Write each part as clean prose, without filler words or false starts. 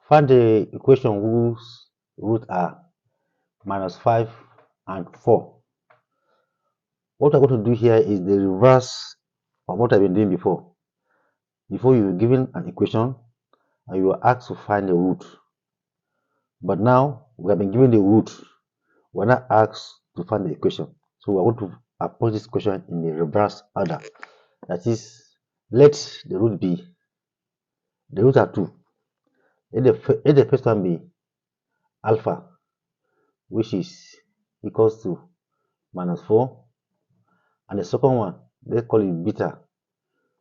Find the equation whose roots are minus 5 and 4. What I'm going to do here is the reverse of what I've been doing before. Before, you were given an equation and you were asked to find the root. But now we have been given the root. We're not asked to find the equation. So we're going to approach this question in the reverse order. That is, let the root be, the roots are 2. Let the first one be alpha, which is equals to minus 4. And the second one, let's call it beta,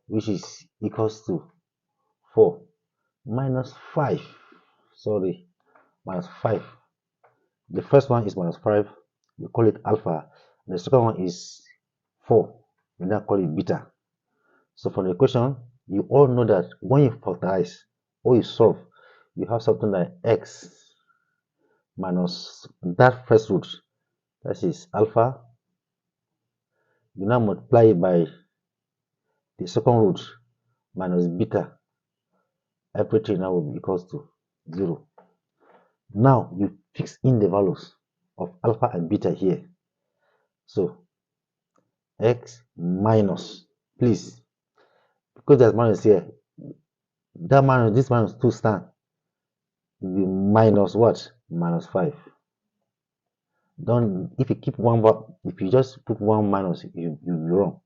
which is equals to 4 minus 5. Sorry, minus 5. The first one is minus 5. We call it alpha. And the second one is 4. We now call it beta. So for the equation, you all know that when you factorize or you solve, you have something like x minus that first root, that is alpha. You now multiply it by the second root minus beta. Everything now will be equals to 0. Now you fix in the values of alpha and beta here. So x minus, please, because there's minus here, that minus, this minus 2 stand will be minus what? Minus 5. Don't, if you keep one, if you just put one minus, you'll be wrong.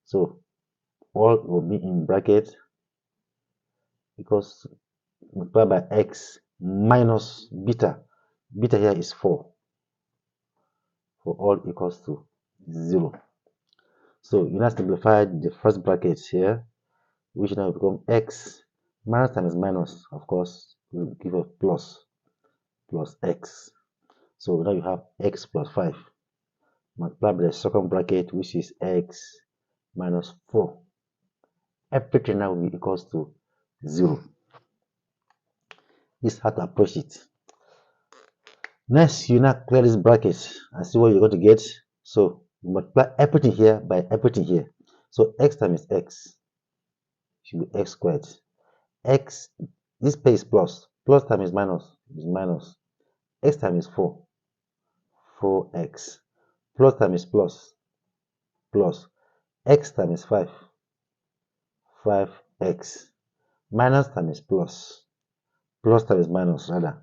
So all will be in bracket because multiplied by x minus beta. Beta here is 4. For all equals to 0. So you now simplify the first bracket here, which now become x minus times minus, of course, will give us plus x. So now you have x plus 5 multiplied by the second bracket, which is x minus 4. Everything now will be equals to 0. This is how to approach it. Next, you now clear this bracket and see what you're going to get. So multiply everything here by everything here. So x times x should be x squared. X, this place is plus. Plus times minus is minus. X times 4, 4x. Plus times plus, plus. X times 5, 5x. Minus times plus. Plus times minus, rather.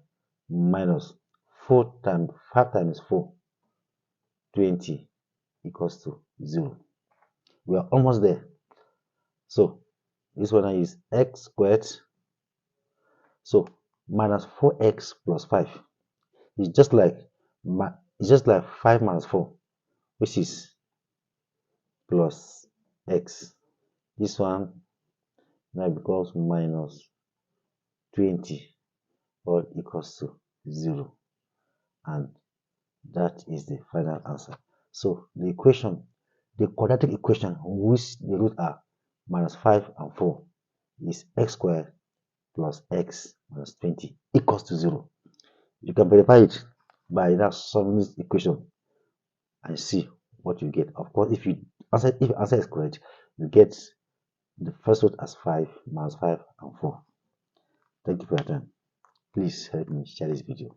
Minus 4 times 5 times 4, 20 equals to 0. We are almost there. So this one is x squared. So minus 4x plus 5 is just like 5 minus 4, which is plus x. This one now becomes minus 20, all equals to 0. And that is the final answer. So the equation, the quadratic equation which the roots are minus 5 and 4 is x squared plus x minus 20 equals to 0. You can verify it by now solving this equation and see what you get. Of course, if your answer is correct, you get the first root as 5 minus 5 and 4. Thank you for your time. Please help me share this video.